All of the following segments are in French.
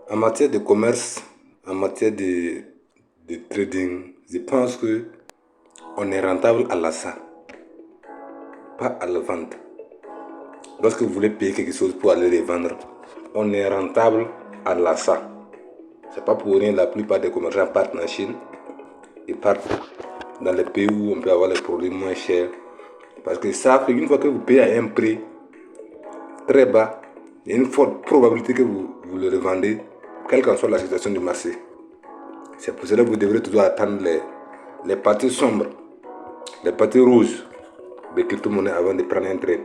En matière de commerce, en matière de trading, je pense que on est rentable à l'achat, pas à la vente. Lorsque vous voulez payer quelque chose pour aller les vendre, on est rentable à l'achat. C'est pas pour rien, la plupart des commerçants partent en Chine et partent dans les pays où on peut avoir les produits moins chers. Parce que ça fait qu'une fois que vous payez à un prix très bas, il y a une forte probabilité que vous le revendez, quelle qu'en soit la situation du marché. C'est pour cela que vous devrez toujours attendre les parties sombres, les parties rouges de crypto-monnaie avant de prendre un trade.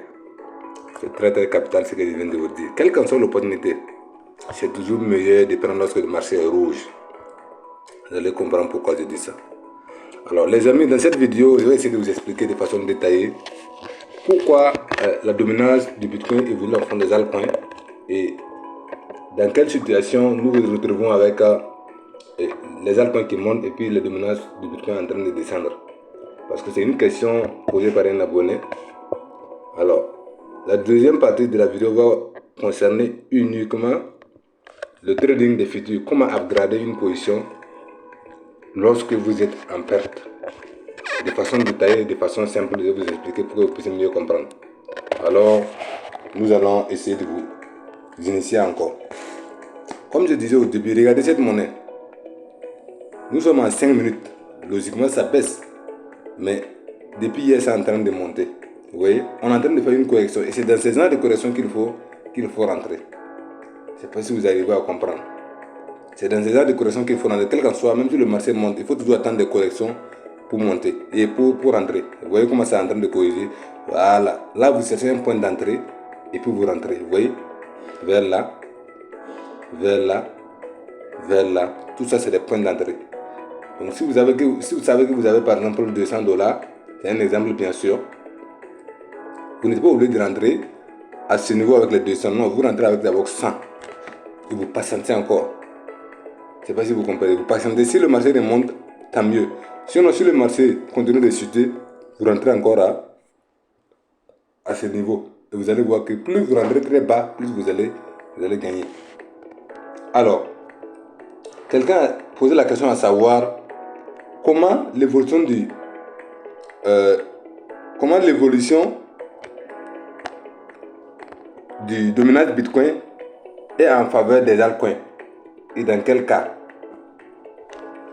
C'est très très capital ce que je viens de vous dire. Quelle qu'en soit l'opportunité, c'est toujours meilleur de prendre lorsque le marché est rouge. Vous allez comprendre pourquoi je dis ça. Alors les amis, dans cette vidéo, je vais essayer de vous expliquer de façon détaillée pourquoi la dominance du Bitcoin évolue en fond des altcoins et dans quelle situation nous nous retrouvons avec les altcoins qui montent et puis la dominance du Bitcoin en train de descendre. Parce que c'est une question posée par un abonné. Alors, la deuxième partie de la vidéo va concerner uniquement le trading des futurs. Comment upgrader une position lorsque vous êtes en perte. De façon détaillée, de façon simple, je vais vous expliquer pour que vous puissiez mieux comprendre. Alors, nous allons essayer de vous initier encore. Comme je disais au début, regardez cette monnaie. Nous sommes en 5 minutes. Logiquement, ça baisse. Mais depuis hier, c'est en train de monter. Vous voyez, on est en train de faire une correction. Et c'est dans ces genre de correction qu'il faut rentrer. Je ne sais pas si vous arrivez à comprendre. C'est dans ces genre de correction qu'il faut rentrer. Quel qu'en soit, même si le marché monte, il faut toujours attendre des corrections pour monter et pour rentrer. Vous voyez comment c'est en train de corriger. Voilà. Là, vous cherchez un point d'entrée et puis vous rentrez. Vous voyez, vers là, vers là, vers là. Tout ça, c'est des points d'entrée. Donc, si vous savez que vous avez par exemple $200, c'est un exemple bien sûr, vous n'êtes pas obligé de rentrer à ce niveau avec les 200. Non, vous rentrez avec d'abord 100 et vous patientez encore. Je ne sais pas si vous comprenez. Vous patientez. Si le marché remonte, tant mieux. Sinon, si le marché continue de chuter, vous rentrez encore à ce niveau. Et vous allez voir que plus vous rentrez très bas, plus vous allez gagner. Alors, quelqu'un a posé la question à savoir comment l'évolution du dominance Bitcoin est en faveur des altcoins et dans quel cas.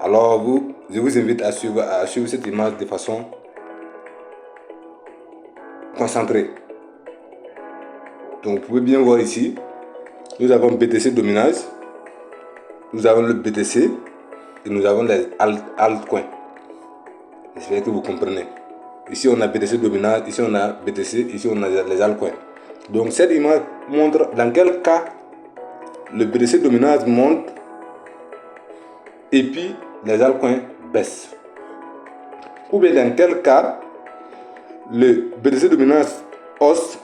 Alors je vous invite à suivre cette image de façon concentrée. Donc vous pouvez bien voir ici, nous avons BTC dominance, nous avons le BTC et nous avons les altcoins. J'espère que vous comprenez. Ici on a BTC dominance, ici on a BTC, ici on a les altcoins. Donc cette image montre dans quel cas le BTC dominance monte et puis les altcoins baissent. Ou bien dans quel cas le BTC dominance hausse,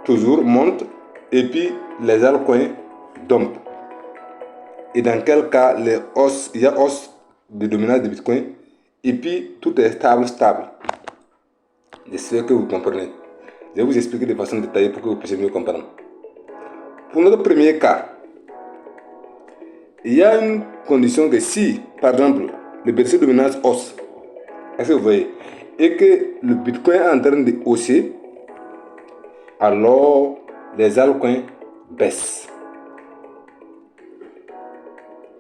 toujours monte et puis les altcoins dumpent. Et dans quel cas il y a hausse de dominance de Bitcoin et puis tout est stable. J'espère que vous comprenez. Je vais vous expliquer de façon détaillée pour que vous puissiez mieux comprendre. Pour notre premier cas, il y a une condition que si, par exemple, le BTC dominance hausse, est-ce que vous voyez, et que le Bitcoin est en train de hausser, alors les altcoins baissent. Je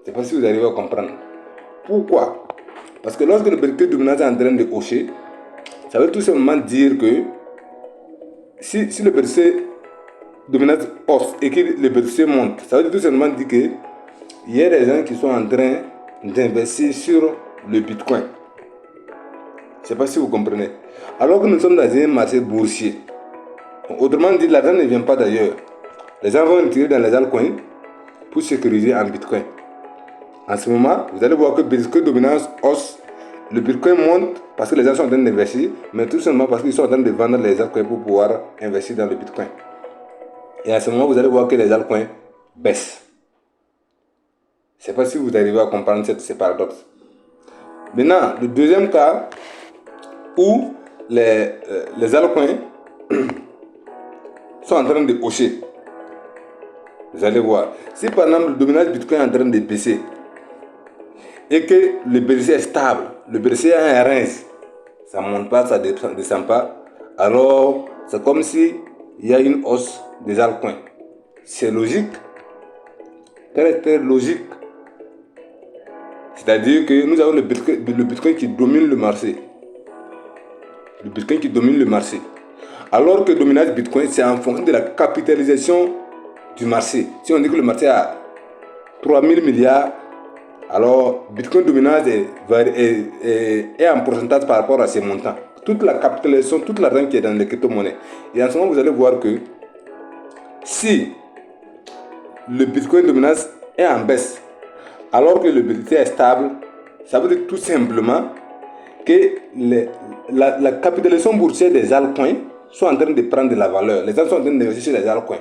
ne sais pas si vous arrivez à comprendre. Pourquoi? Parce que lorsque le Bitcoin dominance est en train de hausser, ça veut tout simplement dire que si le BTC dominance hausse et que le BTC monte, ça veut tout simplement dire que il y a des gens qui sont en train d'investir sur le Bitcoin. Je ne sais pas si vous comprenez. Alors que nous sommes dans un marché boursier. Autrement dit, l'argent ne vient pas d'ailleurs. Les gens vont retirer dans les altcoins pour sécuriser en Bitcoin. En ce moment, vous allez voir que Bitcoin dominance hausse, le Bitcoin monte parce que les gens sont en train d'investir, mais tout simplement parce qu'ils sont en train de vendre les altcoins pour pouvoir investir dans le Bitcoin. Et à ce moment, vous allez voir que les altcoins baissent. Je ne sais pas si vous arrivez à comprendre ce paradoxe. Maintenant, le deuxième cas où les altcoins sont en train de hausser. Vous allez voir. Si par exemple le dominage Bitcoin est en train de baisser et que le BTC est stable, le BTC a un range, ça ne monte pas, ça ne descend pas, alors c'est comme si il y a une hausse des altcoins. C'est logique, très très logique. C'est-à-dire que nous avons le Bitcoin qui domine le marché. Le Bitcoin qui domine le marché. Alors que le dominage Bitcoin, c'est en fonction de la capitalisation du marché. Si on dit que le marché a 3000 milliards, alors Bitcoin dominage est en pourcentage par rapport à ces montants. Toute la capitalisation, toute l'argent qui est dans les crypto-monnaies. Et en ce moment, vous allez voir que si le Bitcoin dominage est en baisse, alors que le BTC est stable, ça veut dire tout simplement que la capitalisation boursière des altcoins sont en train de prendre de la valeur. Les gens sont en train d'investir sur les altcoins.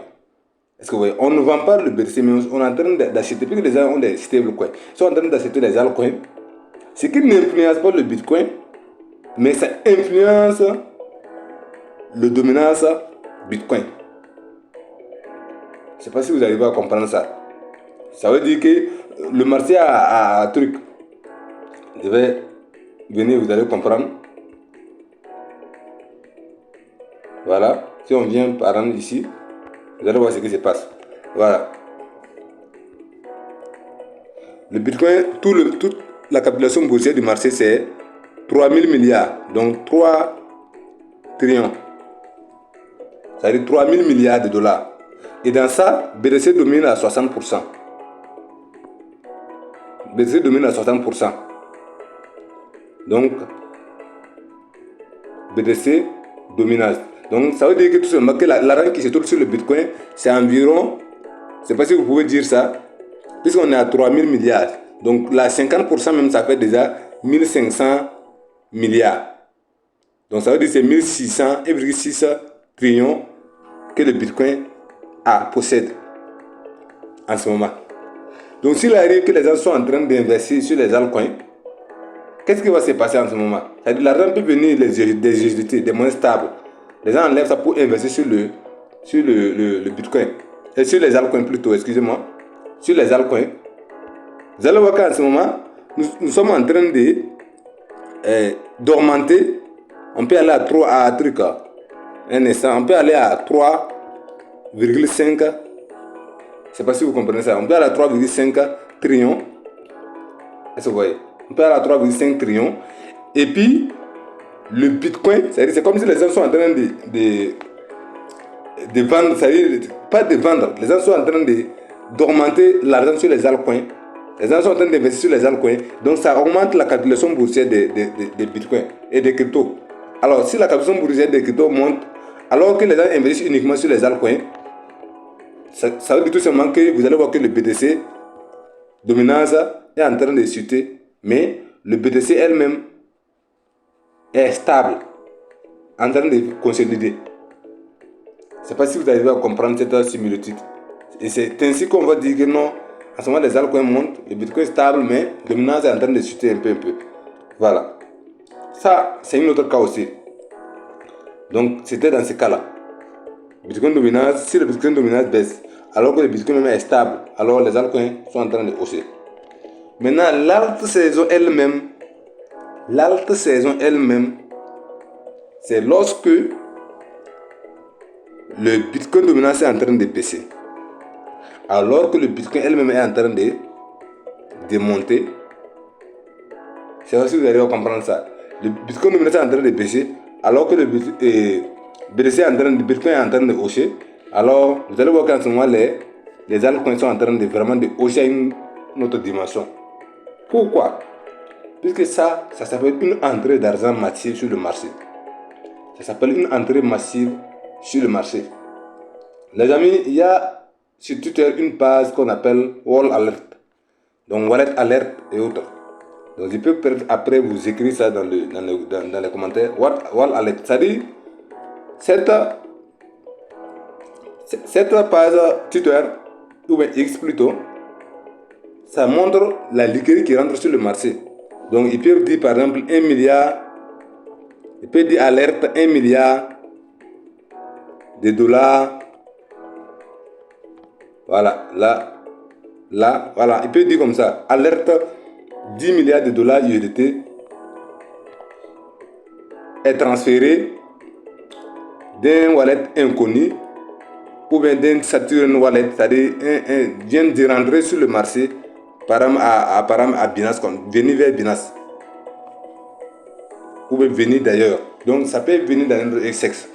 Est-ce que vous voyez, on ne vend pas le BTC, mais on est en train d'acheter, puisque les gens ont des stablecoins, ils sont en train d'acheter des altcoins, ce qui n'influence pas le Bitcoin, mais ça influence le dominance Bitcoin. Je ne sais pas si vous arrivez à comprendre ça. Ça veut dire que le marché a un truc. Je vais venir, vous allez comprendre. Voilà. Si on vient par exemple ici, vous allez voir ce qui se passe. Voilà. Le Bitcoin, toute la capitalisation boursière du marché, c'est 3000 milliards. Donc 3 trillions. Ça veut dire 3000 milliards de dollars. Et dans ça, BTC domine à 60%. BTC domine à 60%. Donc, BTC dominage. Donc, ça veut dire que tout simplement que l'argent qui se trouve sur le Bitcoin, c'est environ, je ne sais pas si vous pouvez dire ça, puisqu'on est à 3000 milliards. Donc, là, 50% même, ça fait déjà 1500 milliards. Donc, ça veut dire que c'est 1600,6 trillions que le Bitcoin possède en ce moment. Donc, s'il arrive que les gens sont en train d'investir sur les altcoins, qu'est-ce qui va se passer en ce moment? C'est-à-dire l'argent peut venir des USDT, des monnaies stables. Les gens enlèvent ça pour investir sur le Bitcoin. Et sur les altcoins plutôt, excusez-moi. Sur les altcoins. Vous allez voir qu'en ce moment, nous sommes en train d'augmenter. On peut aller à 3, un instant, on peut aller à 3,5. Je ne sais pas si vous comprenez ça. On peut aller à 3,5 trillions. Est-ce que vous voyez? On peut aller à 3,5 trillions. Et puis, le Bitcoin, c'est comme si les gens sont en train de vendre, c'est-à-dire pas de vendre, les gens sont en train d'augmenter l'argent sur les altcoins. Les gens sont en train d'investir sur les altcoins. Donc, ça augmente la capitalisation boursière des Bitcoins et des cryptos. Alors, si la capitalisation boursière des cryptos monte, alors que les gens investissent uniquement sur les altcoins, ça veut dire tout simplement que vous allez voir que le BTC dominance est en train de chuter, mais le BTC elle-même est stable, en train de consolider. Je ne sais pas si vous arrivez à comprendre cette similitude. Et c'est ainsi qu'on va dire que non, en ce moment les altcoins montent, le Bitcoin est stable, mais le dominance est en train de chuter un peu. Voilà. Ça, c'est un autre cas aussi. Donc, c'était dans ce cas-là. Bitcoin dominance, si le Bitcoin dominance baisse, alors que le Bitcoin même est stable, alors les altcoins sont en train de hausser. Maintenant, l'alte saison elle-même, c'est lorsque le Bitcoin dominant est en train de baisser. Alors que le Bitcoin elle-même est en train de monter. C'est aussi que vous allez comprendre ça. Le Bitcoin dominant est en train de baisser, alors que le Bitcoin est en train de hausser. Alors, vous allez voir qu'en ce moment, les altcoins sont en train de vraiment de hausser à une autre dimension. Pourquoi? Puisque ça s'appelle une entrée d'argent massive sur le marché. Ça s'appelle une entrée massive sur le marché. Les amis, il y a sur Twitter une page qu'on appelle Wall Alert. Donc Wallet Alert et autres. Donc je peux peut-être après vous écrire ça dans les commentaires. Wall Alert. C'est-à-dire, cette page Twitter, ou bien X plutôt, ça montre la liquidité qui rentre sur le marché. Donc ils peuvent dire par exemple 1 milliard, ils peuvent dire alerte 1 milliard de dollars Voilà, là, voilà, il peut dire comme ça, alerte 10 milliards de dollars USDT est transféré d'un wallet inconnu ou bien d'un Saturn wallet, c'est-à-dire vient de rentrer sur le marché par exemple à Binance, venir vers Binance ou bien venir d'ailleurs. Donc ça peut venir dans notre sexe.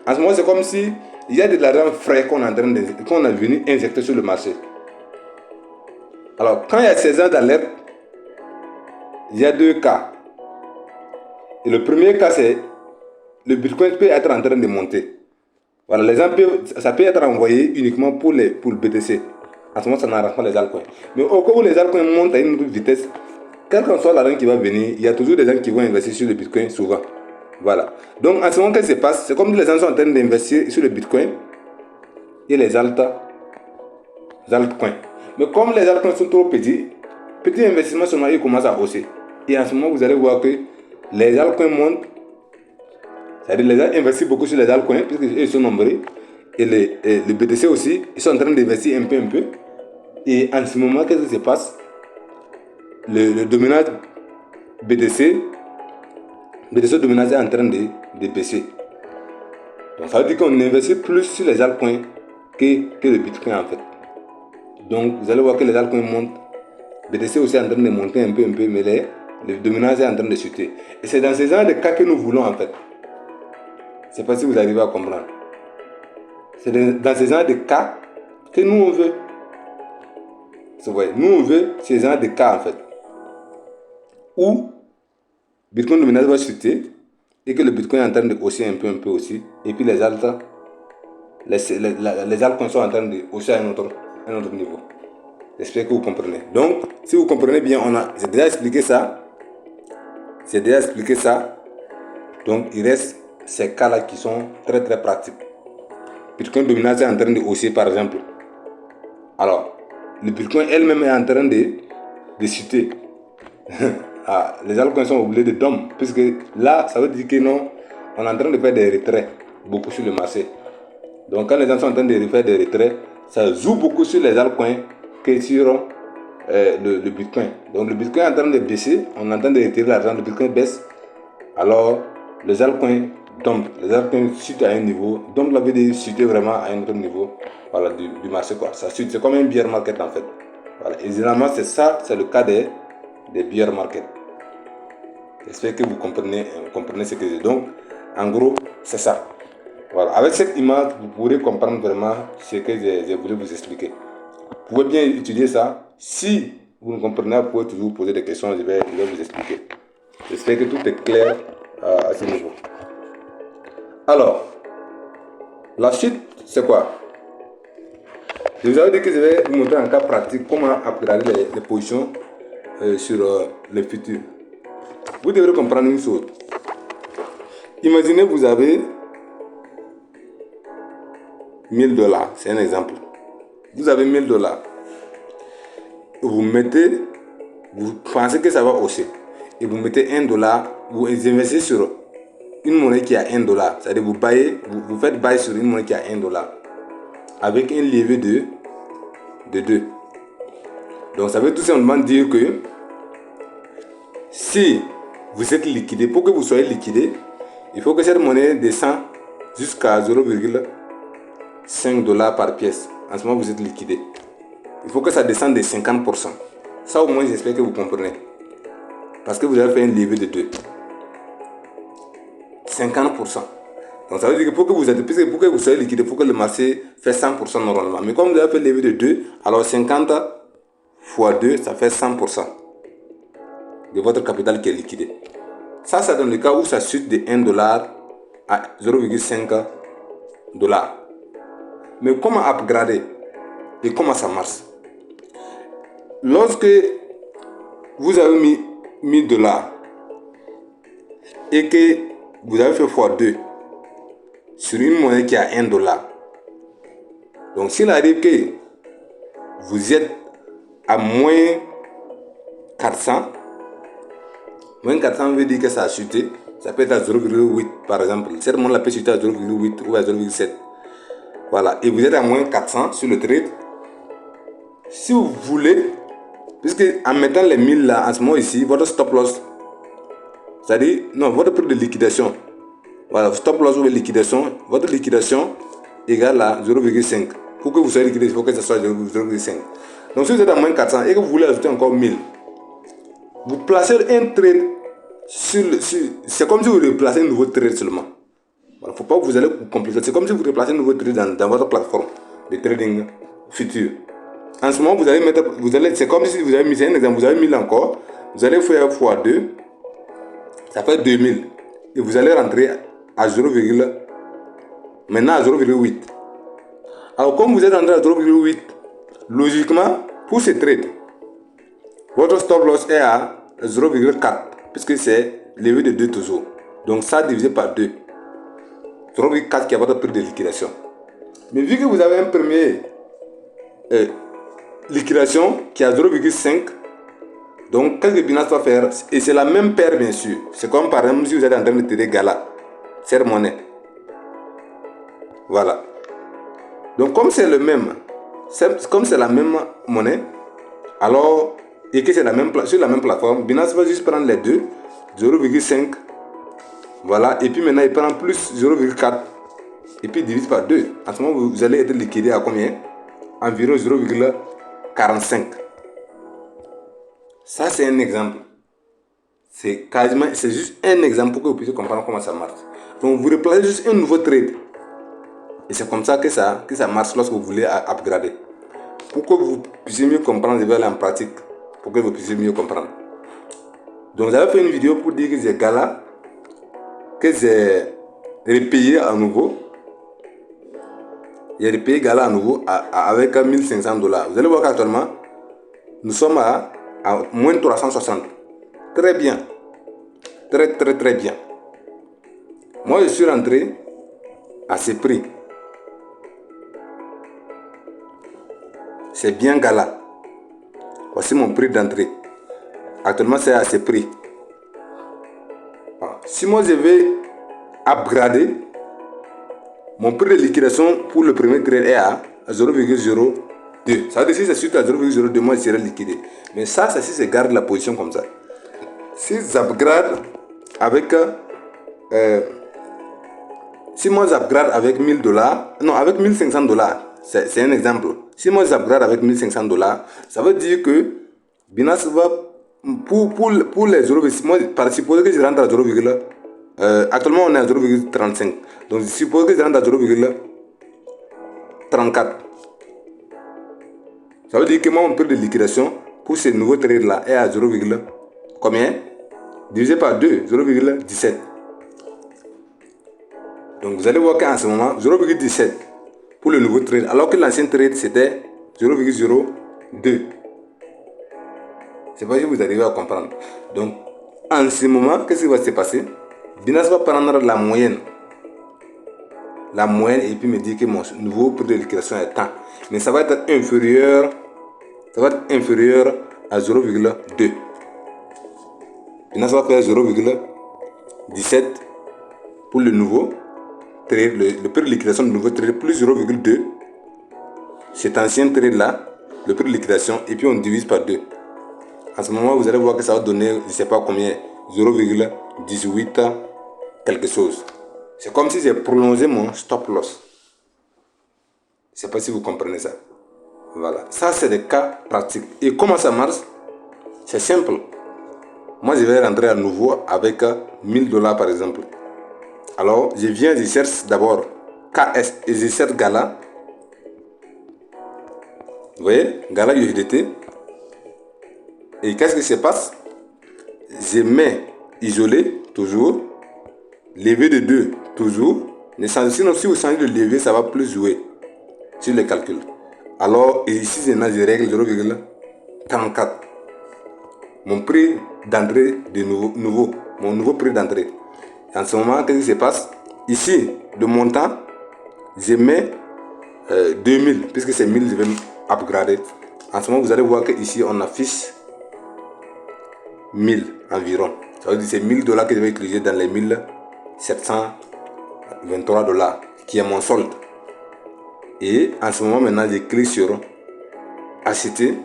En ce moment, c'est comme si il y a de l'argent frais qu'on a venu injecter sur le marché. Alors, quand il y a ces ans d'alerte, il y a deux cas. Et le premier cas, c'est le Bitcoin peut être en train de monter. Voilà, les gens ça peut être envoyé uniquement pour le BTC. En ce moment, ça n'arrange pas les altcoins. Mais au cas où les altcoins montent à une autre vitesse, quel que soit l'argent qui va venir, il y a toujours des gens qui vont investir sur le Bitcoin souvent. Voilà. Donc, en ce moment, qu'est-ce qui se passe? C'est comme si les gens sont en train d'investir sur le Bitcoin et les altcoins. Mais comme les altcoins sont trop petits, petit investissement seulement, ils commencent à hausser. Et en ce moment, vous allez voir que les altcoins montent. C'est-à-dire les gens investissent beaucoup sur les altcoins, puisqu'ils sont nombreux. Et le BTC aussi, ils sont en train d'investir un peu. Et en ce moment, qu'est-ce qui se passe? Le dominant BTC dominant est en train de baisser. Donc ça veut dire qu'on investit plus sur les altcoins que le Bitcoin en fait. Donc vous allez voir que les altcoins montent. BTC aussi est en train de monter un peu, mais le dominant est en train de chuter. Et c'est dans ces genres de cas que nous voulons en fait. Je ne sais pas si vous arrivez à comprendre. C'est dans ces genres de cas que nous on veut. C'est vrai, nous on veut ces genres de cas en fait. Où Bitcoin dominant va chuter et que le Bitcoin est en train de hausser un peu aussi. Et puis les altcoins sont en train de hausser à un autre niveau. J'espère que vous comprenez. Donc, si vous comprenez bien, j'ai déjà expliqué ça. Donc, il reste ces cas-là qui sont très pratiques. Bitcoin dominant est en train de hausser par exemple. Alors, le Bitcoin elle-même est en train de chuter. Les altcoins sont obligés de dump, puisque là, ça veut dire que non, on est en train de faire des retraits beaucoup sur le marché. Donc, quand les gens sont en train de faire des retraits, ça joue beaucoup sur les altcoins que sur le Bitcoin. Donc, le Bitcoin est en train de baisser, on est en train de retirer l'argent, le Bitcoin baisse. Alors, les altcoins dump, les altcoins chutent à un niveau. Donc, la veut dire chuter vraiment à un autre niveau, voilà, du marché quoi. Ça chute, c'est comme un bear market en fait. Voilà. Et généralement, c'est ça, c'est le cas des bear market. J'espère que vous comprenez ce que je dis. Donc, en gros, c'est ça. Voilà. Avec cette image, vous pourrez comprendre vraiment ce que j'ai voulu vous expliquer. Vous pouvez bien étudier ça. Si vous ne comprenez pas, vous pouvez toujours poser des questions, je vais vous expliquer. J'espère que tout est clair à ce niveau. Alors, la suite, c'est quoi? Je vous avais dit que je vais vous montrer en cas pratique comment upgrader les positions sur le futur. Vous devrez comprendre une chose. Imaginez vous avez 1000 $, c'est un exemple. Vous avez 1000 $. Vous pensez que ça va hausser. Et vous mettez 1 $, vous investissez sur une monnaie qui a 1 $. C'est-à-dire vous faites buy sur une monnaie qui a 1 $. Avec un levier de 2. Donc ça veut tout simplement dire que si vous êtes liquidé, pour que vous soyez liquidé, il faut que cette monnaie descende jusqu'à 0,5 $ par pièce. En ce moment, vous êtes liquidé. Il faut que ça descende de 50%. Ça, au moins, j'espère que vous comprenez. Parce que vous avez fait un levier de 2. 50%. Donc, ça veut dire que pour que vous soyez liquidé, il faut que le marché fait 100% normalement. Mais comme vous avez fait un levier de 2, alors 50 fois 2, ça fait 100% de votre capital qui est liquidé. Ça, c'est dans le cas où ça chute de 1 $ à 0,5 $. Mais comment upgrader et comment ça marche? Lorsque vous avez mis 1000 $ et que vous avez fait x2 sur une monnaie qui a 1 $, donc s'il arrive que vous êtes à moins 400, moins 400 veut dire que ça a chuté. Ça peut être à 0,8 par exemple. Cette monnaie peut chuter à 0,8 ou à 0,7. Voilà. Et vous êtes à moins 400 sur le trade. si vous voulez, puisque en mettant les 1000 là, en ce moment ici, votre stop loss, c'est-à-dire, non, votre prix de liquidation, voilà, stop loss ou liquidation, votre liquidation égale à 0,5. Pour que vous soyez liquidé, il faut que ce soit 0,5. Donc si vous êtes à moins 400 et que vous voulez ajouter encore 1000, vous placez un trade c'est comme si vous replacez un nouveau trade seulement. Il ne faut pas que vous allez vous compliquer. C'est comme si vous replacez un nouveau trade dans votre plateforme de trading futur. En ce moment, c'est comme si vous avez mis, c'est un exemple, vous avez 1000 encore, vous allez faire x2, ça fait 2000. Et vous allez rentrer à 0, maintenant à 0,8. Alors comme vous êtes rentré à 0,8, logiquement, pour ce trade, votre stop loss est à 0,4, puisque c'est levé de 2 toujours. Donc ça divisé par 2. 0,4 qui est votre prix de liquidation. Mais vu que vous avez un premier liquidation qui est à 0,5, donc qu'est-ce que Binance va faire? Et c'est la même paire bien sûr. C'est comme par exemple si vous êtes en train de trader Gala, cette monnaie. Voilà. Donc comme c'est le même, comme c'est la même monnaie, alors, et que c'est sur la même plateforme, Binance va juste prendre les deux, 0,5, voilà, et puis maintenant il prend plus 0,4, et puis il divise par 2. En ce moment, vous allez être liquidé à combien? Environ 0,45. Ça, c'est un exemple. C'est juste un exemple pour que vous puissiez comprendre comment ça marche. Donc, vous replacez juste un nouveau trade. Et c'est comme ça que ça marche lorsque vous voulez upgrader. Pour que vous puissiez mieux comprendre, je vais aller en pratique. Pour que vous puissiez mieux comprendre. Donc, j'avais fait une vidéo pour dire que j'ai Gala, que j'ai repayé à nouveau. J'ai repayé Gala à nouveau avec 1500 $. Vous allez voir qu'actuellement, nous sommes à moins 360. Très bien. Très bien. Moi, je suis rentré à ce prix. C'est bien Gala. Voici mon prix d'entrée. Actuellement, c'est à ce prix. Si moi, je vais upgrader, mon prix de liquidation pour le premier trade est à 0,02. Ça veut dire que si c'est suite à 0,02, moi, je serai liquidé. Mais ça, c'est si je garde la position comme ça. Si j'upgrade avec... si moi j'upgrade avec 1000 $, non, avec 1500 $, c'est un exemple. Si moi j'upgrade avec 1500 $, ça veut dire que Binance va, pour les 0, moi, par supposer que je rentre à 0, actuellement on est à 0,35. Donc je suppose que je rentre à 0,34. Ça veut dire que mon prix de liquidation pour ce nouveau trade là est à 0, combien? Divisé par 2, 0,17. Donc vous allez voir qu'en ce moment, 0,17 pour le nouveau trade, alors que l'ancien trade c'était 0,02. C'est pas si vous arrivez à comprendre. Donc en ce moment, qu'est-ce qui va se passer? Binance va prendre la moyenne. La moyenne et puis me dire que mon nouveau prix de liquidation est tant. Mais ça va être inférieur. Ça va être inférieur à 0,2. Binance va faire 0,17 pour le nouveau trade, le prix de liquidation du nouveau trade plus 0,2. Cet ancien trade là, le prix de liquidation, et puis on divise par 2. En ce moment, vous allez voir que ça va donner, je ne sais pas combien, 0,18 quelque chose. C'est comme si j'ai prolongé mon stop loss. Je ne sais pas si vous comprenez ça. Voilà. Ça, c'est des cas pratiques. Et comment ça marche? C'est simple. Moi, je vais rentrer à nouveau avec 1000 $ par exemple. Alors, je viens, je cherche d'abord KS et je cherche Gala. Vous voyez, Gala USDT. Et qu'est-ce qui se passe? Je mets isolé, toujours. Levé de 2, toujours. Sinon, si vous changez de levé, ça va plus jouer sur les calculs. Alors, ici, je règle 0,34. Mon prix d'entrée de nouveau. Mon nouveau prix d'entrée. En ce moment, qu'est-ce qui se passe? Ici, le montant, je mets 2000, puisque c'est 1000, je vais upgrader. En ce moment, vous allez voir qu'ici, on affiche 1000 environ. Ça veut dire que c'est 1000 $ que je vais utiliser dans les 1723 $, qui est mon solde. Et en ce moment, maintenant, je clique sur acheter.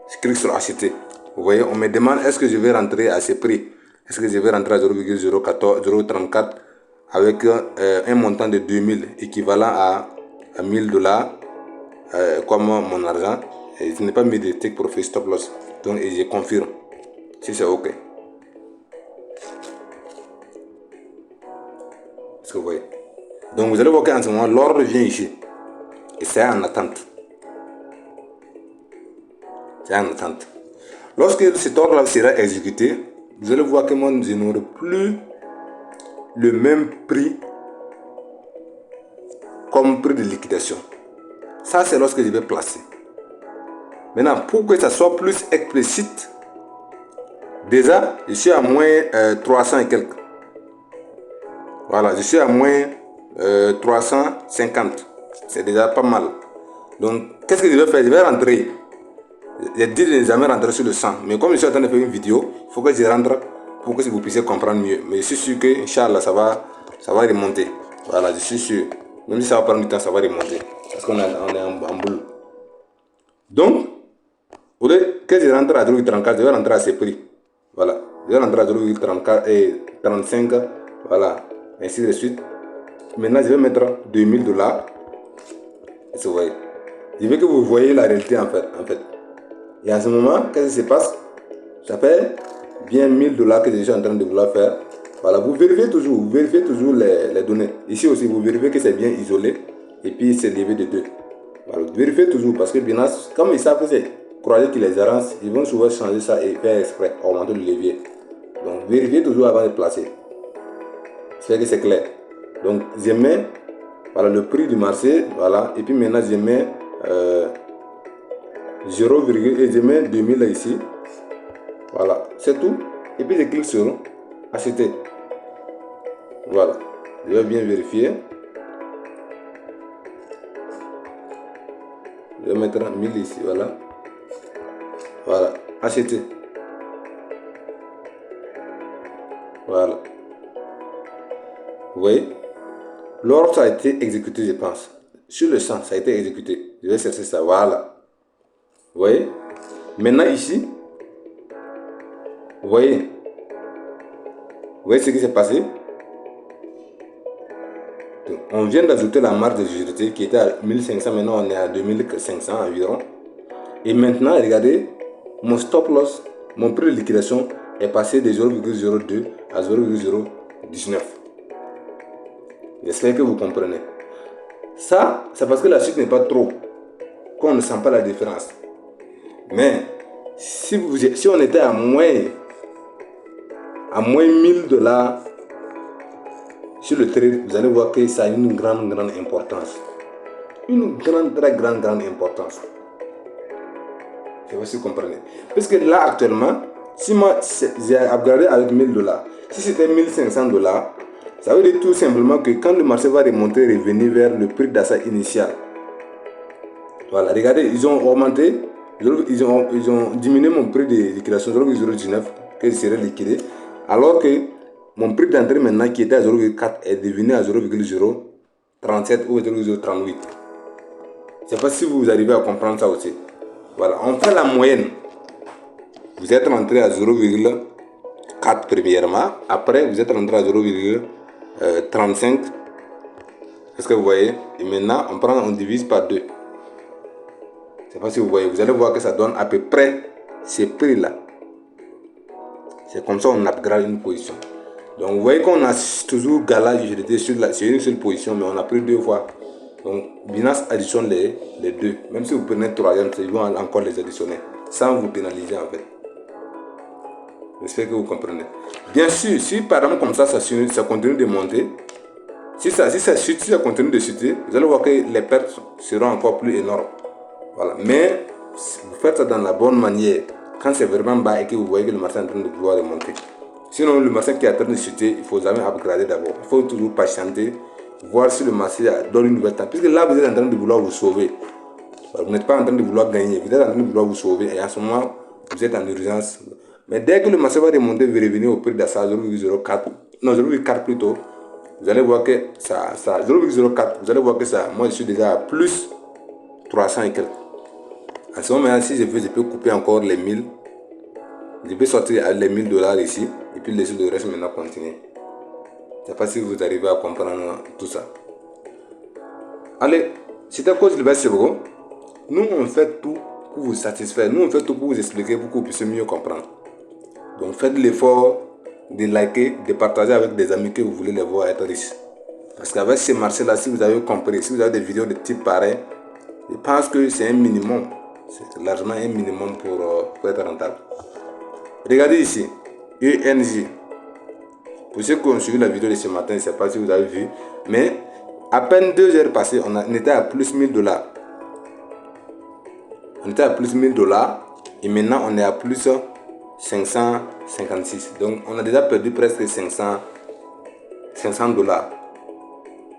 Je clique sur acheter. Vous voyez, on me demande est-ce que je vais rentrer à ce prix. Est-ce que je vais rentrer à 0,034 avec un montant de 2000 équivalent à 1000 dollars comme mon argent. Et je n'ai pas mis de tick profit stop loss. Donc je confirme si c'est OK. Est-ce que vous voyez? Donc vous allez voir qu'en ce moment, l'ordre vient ici. Et c'est en attente. C'est en attente. Lorsque cet ordre-là sera exécuté, vous allez voir que moi, je n'aurai plus le même prix comme prix de liquidation. Ça, c'est lorsque je vais placer. Maintenant, pour que ça soit plus explicite, déjà, je suis à moins 300 et quelques. Voilà, je suis à moins 350. C'est déjà pas mal. Donc, qu'est-ce que je vais faire? Je vais rentrer. J'ai dit de ne jamais rentrer sur le 100. Mais comme je suis en train de faire une vidéo, il faut que je rentre pour que vous puissiez comprendre mieux. Mais je suis sûr que, Inch'Allah, ça va remonter. Voilà, je suis sûr. Même si ça va prendre du temps, ça va remonter. Parce qu'on est en boule. Donc, au lieu que je rentre à 0,34, je vais rentrer à ce prix. Voilà. Je vais rentrer à 0,34 et 35. Voilà. Ainsi de suite. Maintenant, je vais mettre 2000 dollars. Vous voyez. Je veux que vous voyez la réalité en fait. Et en ce moment, qu'est-ce qui se passe? Ça fait bien 1000 dollars que je suis en train de vouloir faire. Voilà, vous vérifiez toujours les données. Ici aussi, vous vérifiez que c'est bien isolé. Et puis, c'est levé de 2. Voilà, vérifiez toujours parce que Binance, comme ils savent que c'est croisé qui les arrange, ils vont souvent changer ça et faire exprès, augmenter le levier. Donc, vérifiez toujours avant de placer. C'est que c'est clair. Donc, je mets voilà, le prix du marché. Voilà, et puis maintenant, je mets 0, et je mets 2000 ici. Voilà, c'est tout. Et puis je clique sur acheter. Voilà, je vais bien vérifier. Je vais mettre 1000 ici, voilà. Voilà, acheter. Voilà. Vous voyez? L'ordre ça a été exécuté, je pense. Sur le champ, ça a été exécuté. Je vais chercher ça, voilà. Vous voyez? Maintenant ici, vous voyez ce qui s'est passé? Donc, on vient d'ajouter la marge de sécurité qui était à 1500, maintenant on est à 2500 environ. Et maintenant, regardez, mon stop loss, mon prix de liquidation est passé de 0,02 à 0,019. J'espère que vous comprenez. Ça, c'est parce que la chute n'est pas trop, qu'on ne sent pas la différence. Mais si on était à moins 1000 dollars sur le trade, vous allez voir que ça a une grande importance. Une très grande importance. Je sais pas si vous comprenez. Parce que là, actuellement, si moi j'ai upgradé avec 1000 dollars, si c'était 1500 dollars, ça veut dire tout simplement que quand le marché va remonter, revenir vers le prix d'achat initial. Voilà, regardez, ils ont augmenté, ils ont diminué mon prix de liquidation 0,019 que je serais liquidé, alors que mon prix d'entrée maintenant qui était à 0,4 est devenu à 0,037 ou 0,038. Je ne sais pas si vous arrivez à comprendre ça aussi. Voilà, on fait la moyenne. Vous êtes rentré à 0,4 premièrement, après vous êtes rentré à 0,35. Est-ce que vous voyez? Et maintenant, on divise par 2. Je ne sais pas si vous voyez. Vous allez voir que ça donne à peu près ces prix-là. C'est comme ça qu'on upgrade une position. Donc vous voyez qu'on a toujours galage USDT sur une seule position, mais on a pris 2 fois. Donc Binance additionne les 2. Même si vous prenez 3e, ils vont encore les additionner sans vous pénaliser en fait. J'espère que vous comprenez. Bien sûr, si par exemple comme ça continue de monter, si ça continue de chuter, vous allez voir que les pertes seront encore plus énormes. Voilà. Mais vous faites ça dans la bonne manière. Quand c'est vraiment bas et que vous voyez que le marché est en train de vouloir remonter. Sinon, le marché qui est en train de chuter, il ne faut jamais upgrader d'abord. Il faut toujours patienter, voir si le marché donne une nouvelle temps. Puisque là, vous êtes en train de vouloir vous sauver. Vous n'êtes pas en train de vouloir gagner, vous êtes en train de vouloir vous sauver. Et en ce moment, vous êtes en urgence. Mais dès que le marché va remonter, vous revenez au prix d'achat 0,04, non 0,4 plutôt. Vous allez voir que ça 0,04, vous allez voir que ça, moi je suis déjà à plus 300 et quelques. À ce moment-là, si je veux, je peux couper encore les 1000. Je peux sortir les 1000 $ ici et puis laisser le reste maintenant continuer. Je ne sais pas si vous arrivez à comprendre tout ça. Allez, c'était Coach Libert Seboro. Nous, on fait tout pour vous satisfaire. Nous, on fait tout pour vous expliquer pour que vous puissiez mieux comprendre. Donc, faites l'effort de liker, de partager avec des amis que vous voulez les voir être riches. Parce qu'avec ces marchés-là, si vous avez compris, si vous avez des vidéos de type pareil, je pense que c'est un minimum. C'est largement un minimum pour être rentable. Regardez ici, ENJ. Pour ceux qui ont suivi la vidéo de ce matin, je ne sais pas si vous avez vu, mais à peine 2 heures passées, on était à plus 1000 $. On était à plus 1000 $ et maintenant on est à plus 556. Donc on a déjà perdu presque 500 $.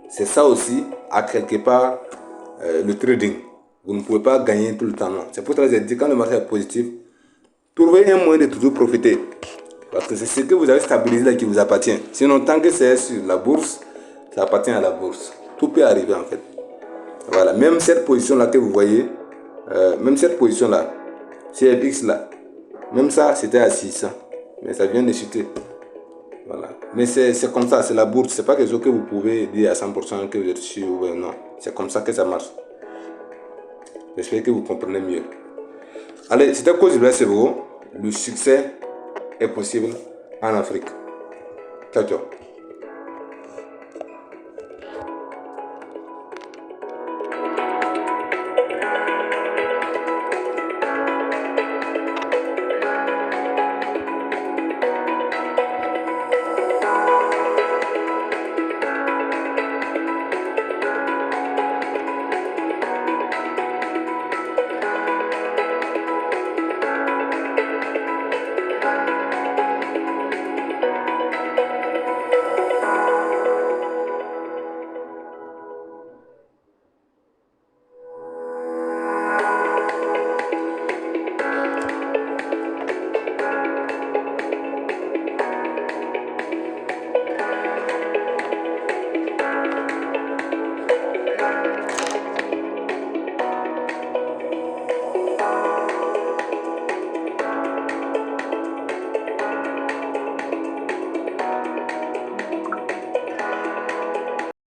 C'est ça aussi, à quelque part, le trading. Vous ne pouvez pas gagner tout le temps, non. C'est pour ça que j'ai dit, quand le marché est positif, trouvez un moyen de toujours profiter. Parce que c'est ce que vous avez stabilisé là qui vous appartient. Sinon, tant que c'est sur la bourse, ça appartient à la bourse. Tout peut arriver en fait. Voilà, même cette position là que vous voyez, même cette position là, CFX là, même ça c'était à 600. Mais ça vient de chuter. Voilà. Mais c'est comme ça, c'est la bourse. C'est pas quelque chose que vous pouvez dire à 100% que vous êtes sûr ou non. C'est comme ça que ça marche. J'espère que vous comprenez mieux. Allez, c'était Coach Libert Seboro. Le succès est possible en Afrique. Ciao, ciao.